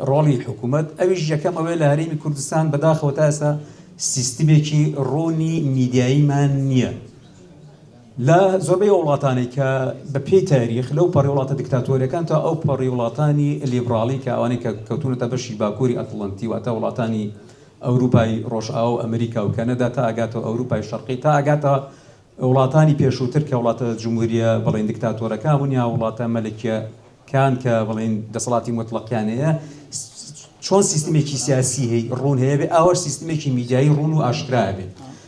ڕۆڵی حکوومەت ئەویش یەکەم ئەوەیە لە هەرێمی کوردستان بەداخەوە تا ئێستا سیستمێکی ڕوونی میدیاییمان نییە لە زۆربەی وڵاتانی کە بە پێی تاریخ لەو پەڕی وڵاتە دیکتاتۆریەکان تا ئەو پەڕی وڵاتانی لیبراڵی کە ئەوانەی کە کەوتونەتە بەشی باکووری ئەتڵەنتی واتە وڵاتانی ئەوروپای ڕۆژئاو و ئەمریکا و کەنەدا تا ئەگاتەوە ئەوروپای شەرقی تا ئەگاتە وڵاتانی پێشووتر کە وڵاتە جمهوریە بڵێن دیکتاتۆرەکان بوون یا وڵاتە مەلەکیەکان کە بڵێن دەسەڵاتی مطلقیانەیە چۆن سیستمێکی سیاسی هەیە ڕوون هەیە بێ ئاوەش سیستمێکی میدیایی ڕوون و ئاشکرا بێ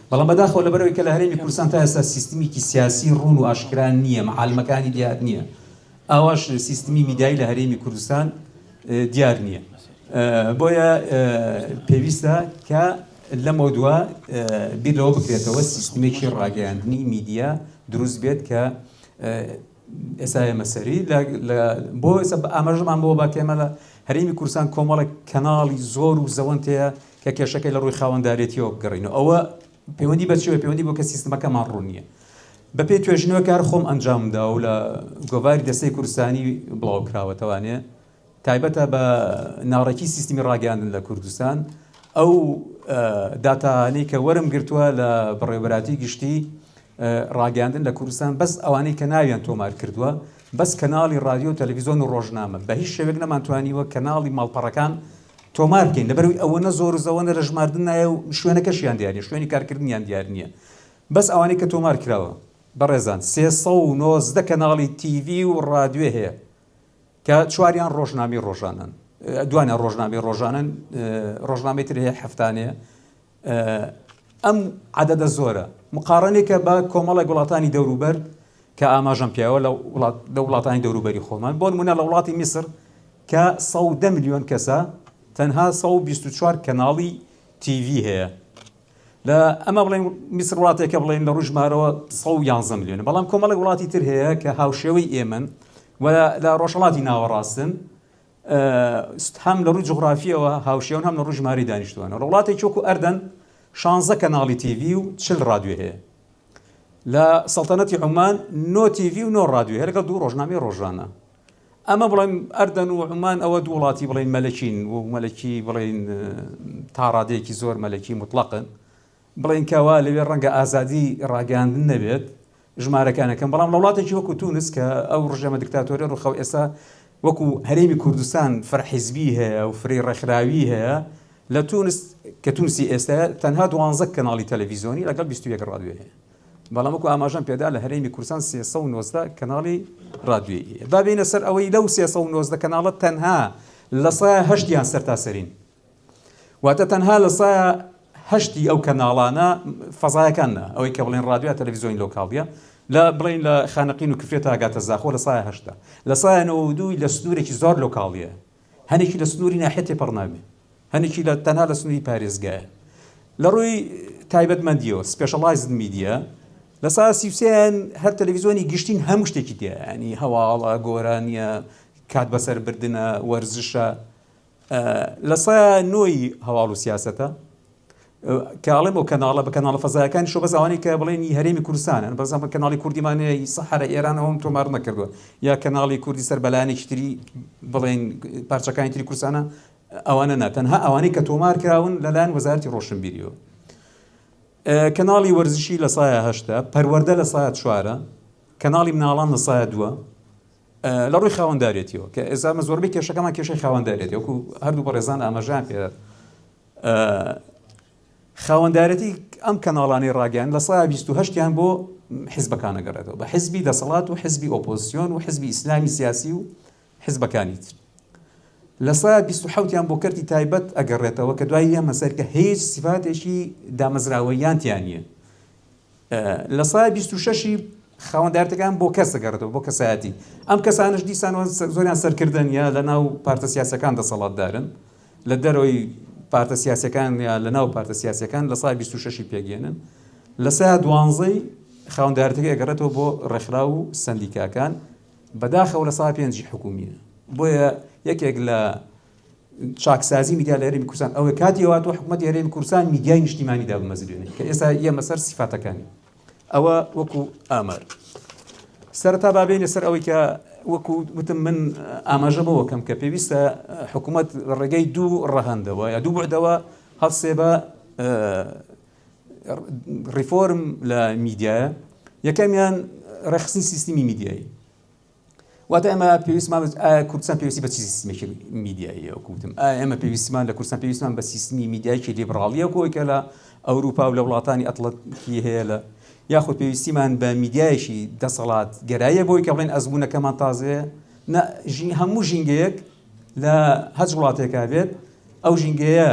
بەڵام بەداخەوە لەبەرەوەی کە لە هەرێمی کوردستان تا ئێستا سیستمێکی سیاسی ڕوون و ئاشکرا نییە مەعالمەکانی دیار نییە ئاواش سیستمی میدیایی لە هەرێمی کوردستان دیار نییە بۆیە پێویستە کە لەمە دووە بیر لەوە بکرێتەوە سیستمێکی ڕاگەیاندنی میدیا دروست بێت کە ئێستا مەسەری بۆ ئاماژەمان بۆ باکەمە لە هەرێمی کوردستان کۆمەڵێک کەناڵی زۆر و زەوەند هەیە کە کێشەکەی لە ڕووی خاوەنداریەتیەوە بگەڕینەوە ئەوە پەیوەندی بەچێوە پەیوەندی بۆ کە سیستمەکەمان ڕوون نییە بە پێی توێژنەوە کار خۆم ئەنجامدا و لە گۆڤاری دەستەی کوردستانی بڵاو کراوەتەوانێ تایبەتە بە ناڕێکی سیستمی ڕاگەاندن لە کوردستان ئەو داتانەی کە وەرم گرتووە لە بەڕێوەبەراتی گشتی ڕاگەاندن لە کوردستان بەس ئەوانەی کە ناویان تۆمار کردووە بەس کەناڵی رادیۆ تەلەڤیزۆن و ڕۆژنامە بە هیچ شێوەیەک نەمانتوانیوە کەناڵی ماڵپەڕەکان تۆمار بکەین لەبەرەوەی ئەوەنە زۆر و زەوەندە لە ژماردن نایە و شوێنەکەشیان دیار نییە شوێنی کارکردنیان دیار نییە بەس ئەوانەی کە تۆمار کراوە بەڕێزان 390 کەناڵی تیڤی و رادیۆ هەیە کە چواریان ڕۆژنامی ڕۆژانن دوانیان ڕۆژنامی ڕۆژانن ڕۆژنامەی تر هەیە هەفتانەیە ئەم عەدەدە زۆرە مقارنێکە بە کۆمەڵێک وڵاتانی دەوروبەر کە ئاماژەم پیاوە لە وڵاتانی دەوروبەری خۆمان بۆ نمونە لە وڵاتی میسر کە 110 ملیۆن کەسە تەنها 124 کەناڵی تیڤی هەیە لە ئەمە بڵێن میسر وڵاتێکە بڵێن لە ڕژمارەوە 111 ملیۆن بەڵام کۆمەڵێک وڵاتی تر هەیە کە هاوشێوەی ئێمن و لە ڕۆژهەڵاتی ناوەڕاستن هەم لە ڕووی جوغرافیەوە هاوشێون هەم لە ڕووی ژماری دانیشتوانە لە وڵاتێکی وەکو ئەردەن 16 کەناڵی تیڤی و 40 رادیۆ هەیە لە سەڵتەنەتی عومان 9 تیڤی و 9 رادیۆ هەیە لەگەڵ دوو ڕۆژنامەی ڕۆژانە ئەمە بڵێن ئەردەن و عومان ئەوە دوو وڵاتی بڵێن مەلەکین و مەلەکی بڵێن تا ڕادەیەکی زۆر مەلەکی مطلقن بڵێن کەوا لەوێ ڕەنگە ئازادی ڕاگەاندن نەبێت ژمارەکانەکەم بەڵام لە وڵاتێکی وەکو تونس کە ئەو ڕژەمە دیکتاتۆری ڕووخەو ئێستا وەکو هەرێمی کوردستان فەرحیزبی هەیە و فری ڕێکخراوی هەیە لە تونس کە تونسی ئێستا تەنها 12 کەناڵی تەلەڤیزۆنی لەگەڵ 21 رادیۆ هەیە بەڵام وەکو ئاماژەم پێدا لە هەرێمی کوردستان 390 کەناڵی رادیۆیی هەیە با بینە سەر ئەوەی لەو 390 کەناڵە تەنها لە 108یان سەرتاسەرین واتە تەنها لە 108 ئەو کەناڵانە فەزایەکانە ئەوەی کە بڵێن رادیۆ تەلەڤیزۆنی لۆکاڵیە لە بڵین لە خانەقین و کفرێت ئاگاتە زاخۆ لە 108 لە 192 لە سنوورێکی زۆر لۆکاڵیە هەنێکی لە سنووری ناحێتی پەڕناوێ هەنێکی لە تەنها لە سنووری پارێزگایە لە ڕووی تایبەتمەندیەوە سپێشەڵایزد میدیا لە 133یان هەر تەلەڤیزۆنی گشتین هەموو شتێکی تێ ینی هەواڵە گۆرانیە کات بەسەر بردنە وەرزشە لە 109 هەواڵ و سیاسەتە کاڵێم ئەو کەناڵە بە کەناڵە فەزایەکانی شۆ بەزاوانەی کە بڵێنی هەرێمی کوردستانن بەزان بە کەناڵی کوردیمانەیە سەحرە ئێرانەوەم تۆمار نەکردووە یا کەناڵی کوردی سەر بەلایەنێکی تری بڵێن پارچەکانی تری کوردستانە ئەوانە نا تەنها ئەوانەی کە تۆمار کراون لەلایەن وەزارەتی ڕۆشنبیریەوە کەناڵی وەرزشی لە 108 پەروەردە لە 104 کەناڵی مناڵان لە 102 لە ڕووی خاوەنداریەتیەوە کە ئێزامە زۆربەی کێشەکەمان کێشەی خاوەنداریەتی وەکو هەردوو بەڕێزان ئاماژیان پێ خاوەندارەتی ئەم کەناڵانی ڕاگەیان لە 128یان بۆ حیزبەکانە گەڕێتەوە بە حیزبی دەسەڵات و حیزبی ئۆپۆزیسیۆن و حیزبی ئیسلامی سیاسی و حیزبەکانی تر لە 127یان بۆ کەرتی تایبەت ئەگەڕێتەوە کە دوای ئەمە سەرکە هیچ سیفاتێکی دامەزراوەیان تیان نییە لە 126 خاوەندارەتەکان بۆ کەس دەگەڕێتەوە بۆ کەسایەتی ئەم کەسانش دیسانەوە زۆریان سەرکردن یا لە ناو پارتە سیاسەکان دەسەڵاتدارن لە دەرەوەی پارتە سیاسەکان یا لە ناو پارتە سیاسەکان لە 126 پێگەێنن لە 112 خاوەندارەتەکە ئەگەڕێتەوە بۆ ڕێکخرا و سەندیکاکان بەداخەوە لە 105 حکومیە بۆیە یەکێک لە چاکسازی میدیا لە هەرێمی کوردستان ئەوەی کاتی ئەواتەوە حکوومەتی هەرێمی کوردستان میدیای نیشتیمانیدا بمەزرێنێ کە ئێستا ئێمە سەر سیفاتەکانی ئەوە وەکو ئامار سەرەتا با بێنە سەر ئەوەی کە وەکو وتم من ئاماژە بەوەکەم کە پێویستە حکوومەت ڕێگەی دوو ڕەهەندەوە یا دوو بعدەوە هەڵسێ بە ریفۆرم لە میدیایە. یەکەمیان ڕێخستنی سیستمی میدیایی، واتە ئەمە پێویستمان کوردستان پێویستی بە سیستمێکی میدیاییە وەکوتم، ئێمە پێویستمان لە کوردستان پێویستمان بە سیستمی میدیایکی لیبراڵیە کۆیکە لە ئەوروپا و لە وڵاتانی ئەتڵەنتیکی هەیە لە یاخود پێویستیمان بە میدیایشی دەسەڵات گەراییە بۆی کە بڵێن ئەزموونەکەمان تازەیە هەموو ژینگەیەک لە هەچ وڵاتێکا بێت ئەو ژینگەیە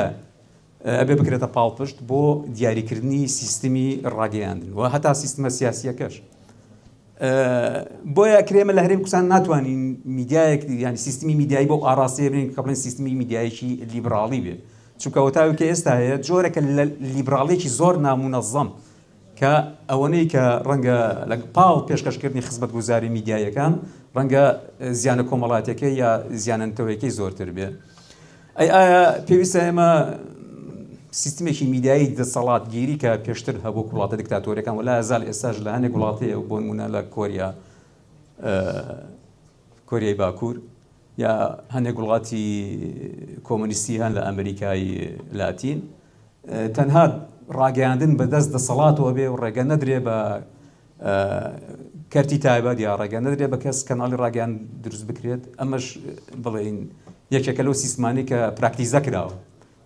ئەبێ بکرێتە پاڵپشت بۆ دیاریکردنی سیستمی ڕاگەیاندن و هەتا سیستمە سیاسیەکەش. بۆیە کرێمە لە هەرێمی کوردستان ناتوانین میدیایەک یانی سیستمی میدیایی بۆ ئاراستەیە بنین کە بڵێن سیستمی میدیایەکی لیبراڵی بێت، چونکە وەتاوی کە ئێستا هەیە جۆرێکە لە لیبراڵێکی زۆر نامونەظەم کە ئەوەنەی کە ڕەنگە لە پاڵ پێشکەشکردنی خزمەتگوزاری میدیایەکان ڕەنگە زیانە کۆمەڵاتەکەی یا زیانەتەوەیەکەی زۆرتر بێت. ئایا پێویستە ئێمە سیستمێکی میدیایی دەسەڵاتگیری کە پێشتر هەبوو وڵاتە دیکتاتۆریەکان ولا ئەزال ئێستاش لە هەندێک وڵاتەیە بۆ نمونە لە کۆریای باکوور یا هەندێک وڵاتی کۆمونیستی هەن لە ئەمریکای لاتین تەنها ڕاگەیاندن بەدەست دەسەڵاتەوە بێ و ڕێگە نەدرێ بە کەرتی تایبەت یا ڕێگە نەدرێ بە کەس کەناڵی ڕاگەیان دروست بکرێت. ئەمەش بڵێن یەکێکە لەو سیستمانی کە پراکتیزە کراوە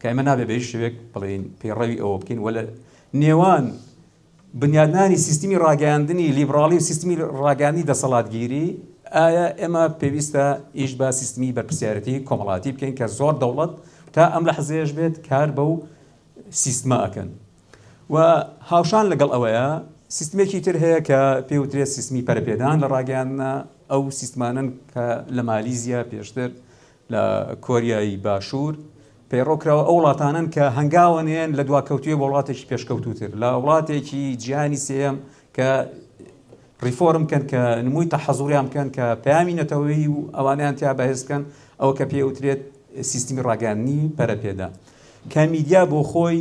کە ئێمە نابێ بە هیچ شوێک بڵێن پێڕەوی ئەوە بکەین وە لە نێوان بنیادنانی سیستمی ڕاگەیاندنی لیبراڵی و سیستمی ڕاگەیاندنی دەسەڵاتگیری ئایا ئێمە پێویستە ئیش بە سیستمی بەرپرسیارەتی کۆمەڵاتی بکەین کە زۆر دەوڵەت تا ئەم لە حەزێش بێت کار بەو سیستمە ئەکەن. و هاوشان لەگەڵ ئەوەیە سیستمێکی تر هەیە کە پێوترێت سیستمی پەرەپێدان لە ڕاگەیاندنە ئەو سیستمانن کە لە مالیزیا پێشتر لە کۆریایی باشوور پەیڕۆکراوە ئەو وڵاتانن کە هەنگاوەنێن لە دواکەوتویە بە وڵاتێکی پێشکەوتوتر لە وڵاتێکی جیهانی سێم کە ریفۆرم بکەن کە نمووی تەحەزوریان بکەن کە پەیامی نەتەوەیی و ئەوانیان تیا بەهێز بکەن ئەوە کە پێوترێت سیستمی ڕاگەیاندنی پەرەپێدان کە میدیا بۆ خۆی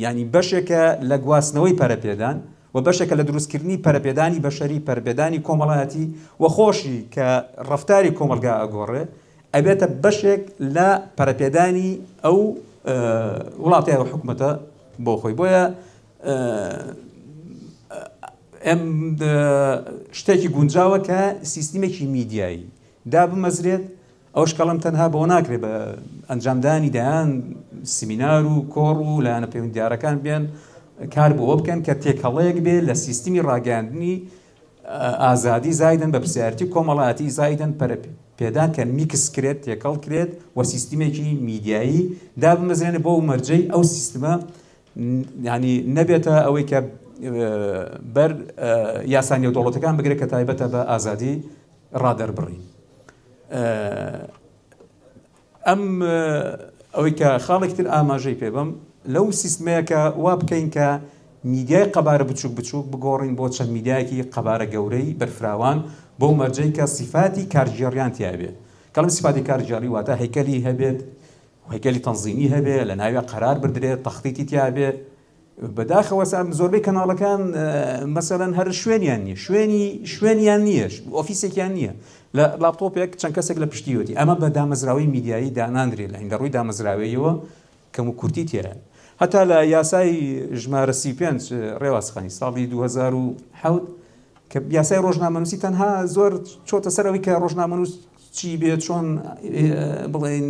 ینی بەشێکە لە گواستنەوەی پەرەپێدان و بەشێکە لە دروستکردنی پەرەپێدانی بەشەری پەرەپێدانی کۆمەڵایەتی و خۆشی کە ڕەفتاری کۆمەلگا ئەگۆڕێ ئەبێتە بەشێک لە پەرەپێدانی ئەو وڵاتەیە و حکوومەتە بۆ خۆی. بۆیە ئەم شتێکی گونجاوە کە سیستمێکی میدیایی دابمەزرێت ئەوش کەڵم تەنها بۆ ناکرێت بە ئەنجامدانی دایان سیمینار و کۆڕ و لایەنە پەیوەندیارەکان بێن کار بۆ بکەن کە تێکەڵەیەک بێت لە سیستمی ڕاگەیاندنی ئازادی زایدن بە پرسیارەتی کۆمەڵایەتی زایدن پێدان کە میکس کرێت تێکەڵ کرێت و سیستمێکی میدیایی دابمەزرێنێت بۆ مەرجەی ئەو سیستمە ینی نەبێتە ئەوەی کە بەر یاسانی و دەوڵەتەکان بگرێت کە تایبەتە بە ئازادی ڕادەربڕین. ئەم ئەوەی کە خاڵێکتر ئاماژەی پێ بەم لەو سیستمەیە کە وا بکەین کە میدیای قەبارە بچووک بچووک بگۆڕین بۆ چەند میدیایەکی قەبارە گەورەی بەرفراوان بۆ مەرجەی کە سیفاتی کارژێڕیان تیا بێت. کەڵم سیفاتی کارژێڕی واتە هەیکەلی هەبێت هەیکەلی تەنزیمی هەبێت لە ناوی قەرار بردرێت تەخطیتی تیا بێت. بەداخەوە زۆربەی کەناڵەکان مەسەلەن هەر شوێنیان نییە شوێنیان نییە ئۆفیسێکیان نییە لە لاپتۆپێک چەند کەسێک لە پشتیوەتی ئەمە بە دامەزراوی میدیایی داناندرێت لە هەنگەڕووی دامەزراویەوە کەم و کورتی تێە. هەتا لە یاسای ژمارە 35 ڕێوازخانی ساڵی 2007 کە یاسای ڕۆژنامەنووسی تەنها زۆر چۆتە سەرەوەی کە ڕۆژنامەنووس چی بێت چۆن بڵێن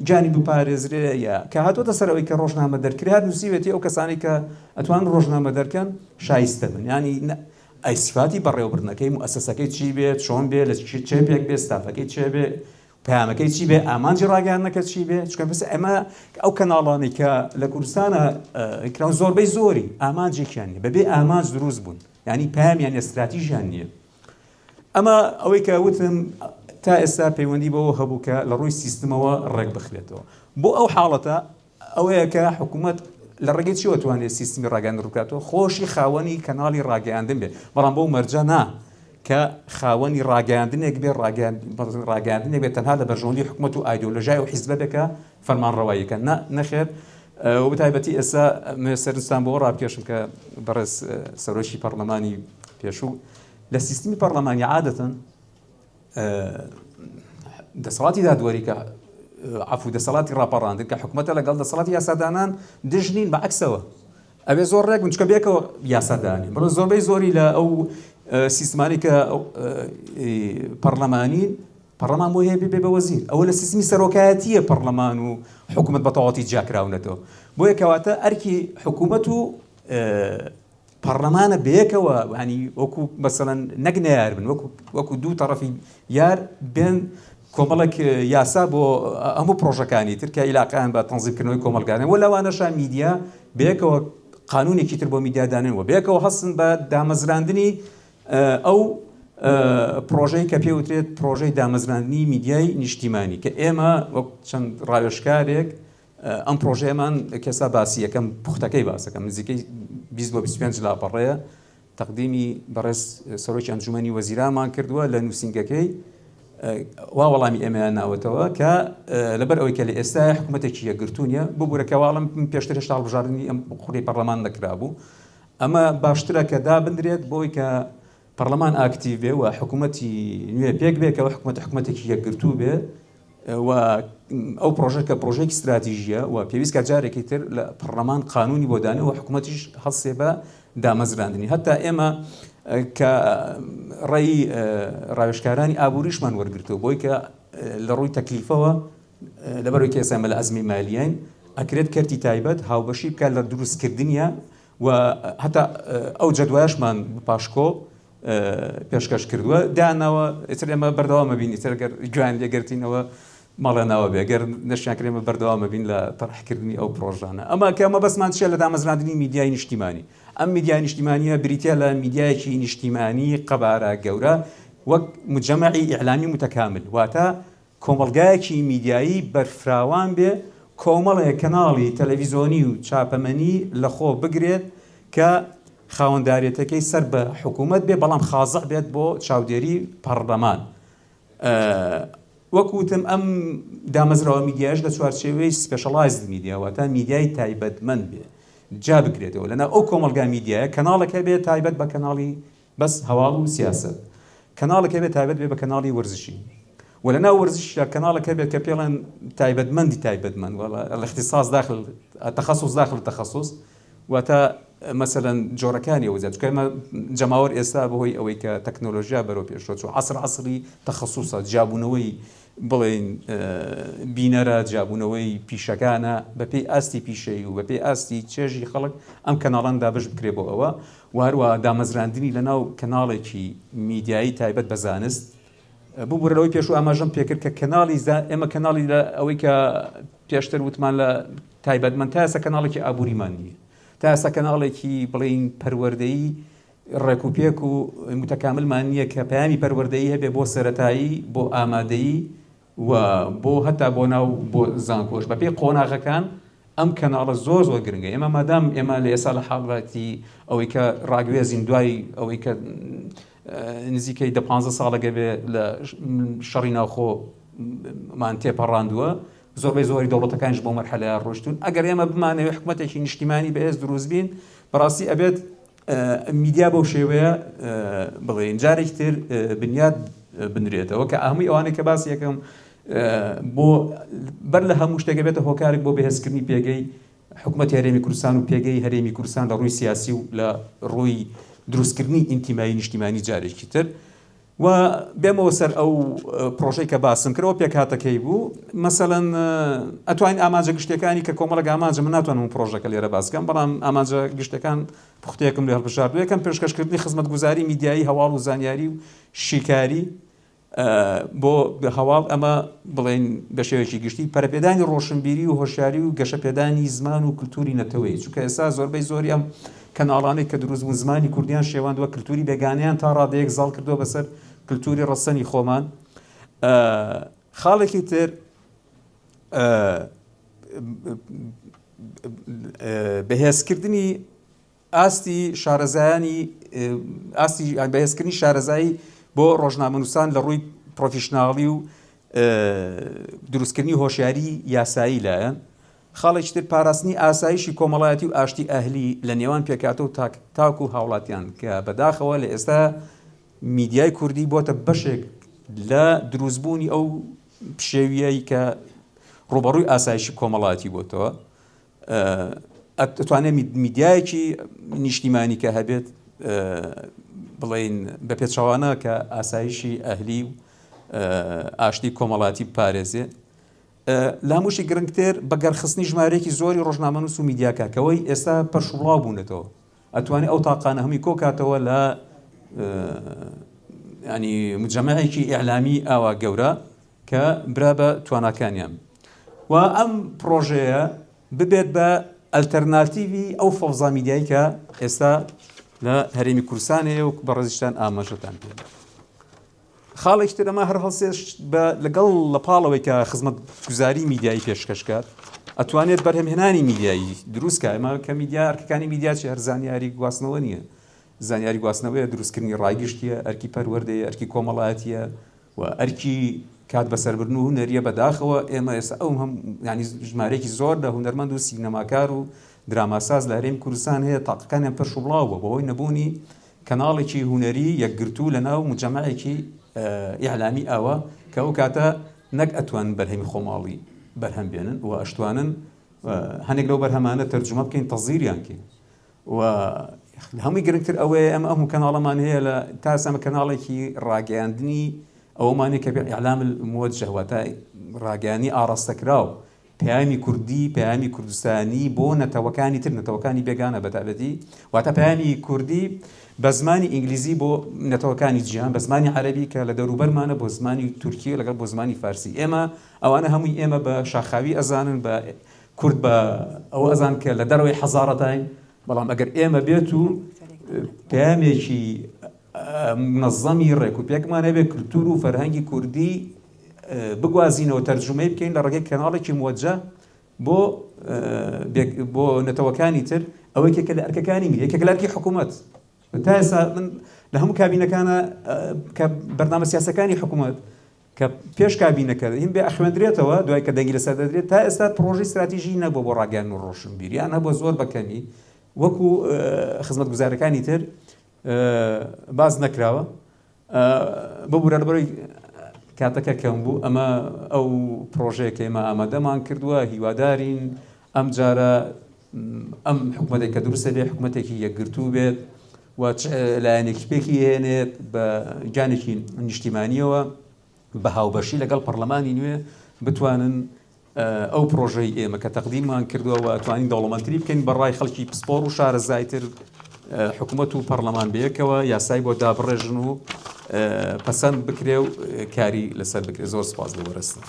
جانی بپارێزرێ یا کە هاتوۆتە سەرەوەی کە ڕۆژنامە دەرکرات نووسیوێتی ئەو کەسانی کە ئەتوان ڕۆژنامە دەرکەن شایستە بن ینی ئەی سیفاتی بەڕێوەبردنەکەی موئەسەسەکەی چی بێت چۆن بێت لە چێپێک بێت ستافەکەی چێ بێت پەیامەکەی چی بێ ئامانجی ڕاگەیاندنەکە چی بێ چکە بس ئەمە ئەو کەناڵانی کە لە کوردستانە کراون زۆربەی زۆری ئامانجێکیان نیە بەبێ ئامانج دروست بوون ینی پەیامیان ئەستراتیژیان نییە. ئەمە ئەوەی کە وتم تا ئێستا پەیوەندی بەوە هەبوو کە لە ڕووی سیستمەوە ڕێک بخرێتەوە بۆ ئەو حاڵەتە ئەوەیە کە حکوومەت لە ڕێگەی چیوە توانێت سیستمی ڕاگەیاندن ڕووکاتەوە خۆشی خاوەنی کەناڵی ڕاگەیاندن بێت بەڵام بۆ مەرجە نا کە خاوەنی ڕاگەیاندنێک بێ ڕاگەیاندنێک بێت تەنها لە بەرژەوەندی حکوومەت و ئایدۆلۆژیای و حیزبە بێکە فەرمانڕەواییەکە نەخێر. و بەتایبەتی ئێستا سەرنجستان بۆ ڕابکێشم کە بەڕێز سەرۆکی پەرلەمانی پێشوو لە سیستمی پەرلەمانی عادەتەن دەسەڵاتی دادوەری کە عفو دەسەڵاتی ڕاپەڕاندن کە حکوومەتە لەگەڵ دەسەڵاتی یاسادانان دژنین بە عکسەوە ئەبێ زۆر ڕێک چکە بێکەوە یاسادانی بڵ زۆربەی زۆری لە ئەو سیستمانی کە پەرلەمانین پەرلەمان بۆ هەیە بێ بە وەزیر ئەوە لە سیستمی سەرۆکایەتیە پەرلەمان و حکوومەت بە تەواوەتی جیاکراونەتەوە بۆیە کەواتە ئەرکی حکوومەت و پەرلەمانە بەیەکەوە ینی وەکو مەسەڵەن نەک نەیار بن وەکو دوو تەرەفی یار بێن کۆمەڵێک یاسا بۆ هەموو پرۆژەکانی تر کە عیلاقەیان بە تەنزیمکردنەوەی کۆمەلگانن و لەوانەشان میدیا بەیەکەوە قانونێکی تر بۆ میدیادانن و بەیەکەوە هەستن بە دامەزراندنی ئەو پرۆژەی کە پێوترێت پرۆژەی دامەزراندنی میدیای نیشتیمانی کە ئێمە وەک چەند ڕاوێژکارێک ئەم پرۆژەیەمان کەسا باسی یەکەم پوختەکەی باسەکەم نزیکەی 20 بۆ 25 لاپەڕەیە تەقدیمی بەڕێز سەرۆکی ئەنجومەنی وەزیرانمان کردووە لە نووسینگەکەی وا وەڵامی ئێمەیان ناوەتەوە کە لەبەر ئەوەی کە لە ئێستا حکوومەتێکی یەکگرتوونیە ببوورە کەواڵم پێشتر هێشتا هەڵبژاردننی ئەم خوڕی پەرلەمان نەکرابوو ئەمە باشترە کە دابدرێت بۆی کە پەرلەمان ئاکتیڤ بێ و حکوومەتی نوێ پێک بێ کەەوە حکوومەتێکی یەکگرتوو بێ و ئەو پرۆژە کە پرۆژێکی استراتیژیە و پێویست کە جارێکی تر لە پەرلەمان قانونی بۆ دانێ و حکوومەتیش هەڵسێ بە دامەزراندنی هەتا ئێمە کە ڕێی ڕاوێژکارانی ئابووریشمان وەرگرتووە بۆی کە لە ڕووی تەکلیفەوە لەبەرەوەی کە ئێستا لە ئەزمی مالیین ئەکرێت کەرتی تایبەت هاوبەشی بکات لە دروستکردنیە و هەتا ئەو جەدوایشمان پاشکۆ پێشکەش کردووە داناوە ئیتر ئێمە بەردەوامە بین ئیتر گویان لێگرتینەوە ماڵە ناوە بێ گەر نەشیان کرێمە بەردەوامە بین لە تەڕحکردنی ئەو پرۆژانە ئەمە کە ئەمە بەسمان چێ لە دامەزراندنی میدیای نیشتیمانی ئەم میدیای نیشتیمانیە بریتە لە میدیایەکی نیشتیمانی قەبارە گەورە وەک مجەمەعی ئیعلامی متەکامل واتە کۆمەڵگایەکی میدیایی بەرفراوان بێ کۆمەڵێک کەناڵی تەلەڤیزۆنی و چاپەمەنی لەخۆ بگرێت کە خاوەنداریەتەکەی سەر بە حکوومەت بێ بەڵام خازە بێت بۆ چاودێری پەرلەمان وەکوتم ئەم دامەزراوە میدیاش لە چوارچێوەی سپێشەڵایزد میدیاواتە میدیای تایبەتمەند بێ جا بکرێتەوە لەنا ئەو کۆمەلگا میدیایە کەناڵەکە بێت تایبەت بە کەناڵی بەس هەواڵ و سیاسەت کەناڵەکە بێت تایبەت بێ بە کەناڵی وەرزشی ولنا ورزش كنال كبير كبيران تايبدمن ولا الاختصاص داخل التخصص داخل التخصص وتا مثلا جوركاني وزاد كما جماهير اساب هو او كتكنولوجيا بروبي شو عصري تخصصات جابونوي بلين بينرا جابونوي بيشكانا ببي استي بيشي وببي استي تشي خلق ام كنالان دابش بكريبو او وهروا دامزراندني لناو كنالكي ميدياي تايبت بزانست بوو بەرەوەی پێش و ئاماژەم پێکرد کە کەناڵی ئێمە کەناڵی لە ئەوەی کە پێشتر وتمان لە تایبەتمەند تا ئێستا کەناڵێکی ئابووریمان نییە تا ئێستا کەناڵێکی بڵین پەروەردەیی ڕێکوپێک و متەکاملمان نییە کە پەیامی پەروەردەیی هەبێ بۆ سەرەتایی بۆ ئامادەیی و بۆ هەتا بۆ ناو بۆ زانکۆش بەپێی قۆناغەکان ئەم کەناڵە زۆر زۆر گرنگە ئێمە مادام ئێمە لە ئێستا لە حاڵەتی ئەوەی کە ڕاگوێزین دوای ئەوەی کە نزیکەی 15 ساڵەگە بێ لە شەڕی ناوخۆمان تێپەڕاندووە زۆربەی زۆری دەوڵەتەکانیش بۆ مەرحەلەیە ڕۆشتون ئەگەر ئێمە بمانەوێت حکوومەتێکی نیشتیمانی بەهێز دروست بین بەڕاستی ئەبێت میدیا بەو شێوەیە بڵێن جارێکی تر بنیاد بنرێتەوە کە ئەهەمووی ئەوانەی کە باسی یەکەم بۆ بەر لە هەموو شتێک بێتە هۆکارێک بۆ بەهێزکردنی پێگەی حکوومەتی هەرێمی کوردستان و پێگەی هەرێمی کوردستان لە ڕووی سیاسی و لە ڕووی دروستکردنی ئینتیمایی نیشتیمانی جارێکی تر و بێمەوە سەر ئەو پرۆژەی کە باسم کردەوە پێکهاتەکەی بوو مەسەڵەن ئەتوانین ئاماجە گشتەکانی کە کۆمەڵک ئاماجە من ناتوانم پرۆژەکە لێرە باسکەم بەڵام ئاماجە گشتەکان پوختەیەکم لێ هەڵبژاردووە یەکەم پێشکەشکردنی خزمەتگوزاری میدیایی هەواڵ و زانیاری و شیکاری بۆ هەواڵ ئەمە بڵێن بە شێوەیەکی گشتی پەرەپێدانی ڕۆشنبیری و هۆشیاری و گەشەپێدانی زمان و کللتوری نەتەوەی چونکە ئێستا زۆربەی زۆری ئەم کەناڵانەی کە دروست بوون زمانی کوردیان شێواندووە کللتوری بێگانیان تا ڕادەیەک زاڵ کردووە بەسەر کللتوری ڕەسەنی خۆمان خاڵێکی تر بەهێزکردنی ئاستی شارەزایانی ئاستی بەهێزکردنی شارەزایی بۆ ڕۆژنامەنووسان لە ڕووی پرۆفیشناڵی و دروستکردنی هۆشیاری یاسایی لایەن خاڵێکی تر پاراستنی ئاسایشی کۆمەڵایەتی و ئاشتی ئەهلی لە نێوان پێکاتە و تاک و هاوڵاتیان کە بەداخەوە لە ئێستا میدیای کوردی بۆتە بەشێک لە دروستبوونی ئەو پشێویەی کە ڕوبەڕووی ئاسایشی کۆمەڵاتی بۆتەوە ئەتوانێت میدیایەکی نیشتیمانی کە هەبێت بڵێن بە پێچەوانە کە ئاسایشی ئەهلی و ئاشتی کۆمەڵاتی پارێزێ لە هەمووشی گرنگتر بەگەرخستنی ژمارەیەکی زۆری ڕۆژنامەنووس و میدیاکەکەوەی ئێستا پەرشوڵاو بوونێتەوە ئەتوانێت ئەو تاقانە هەمووی کۆکاتەوە لە ینی مجەمەعێکی ئیعلامی ئاوا گەورە کە برا بە تواناکانیان و ئەم پرۆژەیە ببێت بە ئەلتەرناتیڤی ئەو فەوزا میدیایی کە ئێستا لە هەرێمی کوردستانەیە و بەڕێزیشتان ئاماژەتان پێ خاڵێکی تر ئەمە هەر هەڵسێش لەگەڵ لە پاڵەوەی کە خزمەت گوزاری میدیایی پێشکەشکات ئەتوانێت بەرهەمهێنانی میدیایی دروستکە ئەمە کە میدیا ئەرکەکانی میدیاچی هەر زانیاری گواستنەوە نییە زانیاری گواستنەوەیە دروستکردنی ڕایگشتیە ئەرکی پەروەردەیە ئەرکی کۆمەڵایەتیە و ئەرکی کات بەسەربردن و هونەریە بەداخەوە ئێمە ئێستا ئەو هەم ینی ژمارەیەکی زۆر لە هونەرمەند و سینەماکار و دراماساز لە هەرێمی کوردستان هەیە تاقەکانیان پەرشوبڵاوە بەهۆی نەبوونی کەناڵێکی هونەری یەکگرتوو لەناو مجەمەعێکی ئیعلامی ئاوە کە ئەو کاتە نەک ئەتوانن بەرهەمی خۆماڵی بەرهەم بێنن و ئەشتوانن هەندێک لەو بەرهەمانە تەرجمە بکەین تەزیریان کەین و هەمووی گرنگتر ئەوەیە ئەم هەموو کەناڵەمان هەیە لە تا ئێستا کەناڵێکی ڕاگەیاندنی ئەوەمانێک کە ئیعلام الموجه واتە ڕاگەیاندنی ئاڕاستەکراو پەیامی کوردی پەیامی کوردستانی بۆ نەتەوەکانی تر نەتەوەکانی بێگانە بەتابەتی واتە پەیامی کوردی بە زمانی ئینگلیزی بۆ نەتەوەکانی جیهان بە زمانی عەرەبی کە لە دەوروبەرمانە بۆ زمانی تورکی لەگەڵ بۆ زمانی فارسی ئێمە ئەوانە هەمووی ئێمە بە شاخاوی ئەزانن بە کورد بە ئەو ئەزان کە لە دەرەوەی حەزارەتین بەڵام ئەگەر ئێمە بێت و پەیامێکی منەظەمی ڕێک و پێکمان هەبێ کلتور و فەرهەنگی کوردی بگوازینەوە تەرجمەی بکەین لە ڕێگەی کەناڵێکی موجه بۆ نەتەوەکانی تر ئەوە یەکێکە لە ئەرکەکانی یەکێک لە ئەرکی حکوومەت تا ئێستا من لە هەموو کابینەکانە کە بەرنامە سیاسەکانی حکوومەت کە پێش کابینەکە هین بێ ئەخوێندرێتەوە دوای کە دەنگی لەسەر دەدرێت تا ئێستا پرۆژەی استراتیژی نەبووە بۆ ڕاگەیاندن و ڕۆشنبیری یان هەبووە زۆر بەکەمی وەکو خزمەت گوزارەکانی تر باز نەکراوە ببوورە لەبەرەوەی کاتەکە کەم بوو ئەمە ئەو پرۆژەیە کە ئێمە ئامادەمان کردووە هیوادارین ئەم جارە ئەم حکوومەتێک کە دروستە بێ حکوومەتێکی یەکگرتوو بێت و لایەنێکی پێکی هێنێت بە جانێکی نیشتیمانیەوە بە هاوبەشی لەگەڵ پەرلەمانی نوێ بتوانن ئەو پرۆژەی ئێمە کە تەقدیممان کردووە و توانین دەوڵەمەندتری بکەین بەڕای خەڵکی پسپۆڕ و شارەزایتر حکوومەت و پەرلەمان بەیەکەوە یاسای بۆ دابڕێژن و پەسەند بکرێ و کاری لەسەر بکرێ زۆر سپاس لە وەرەستە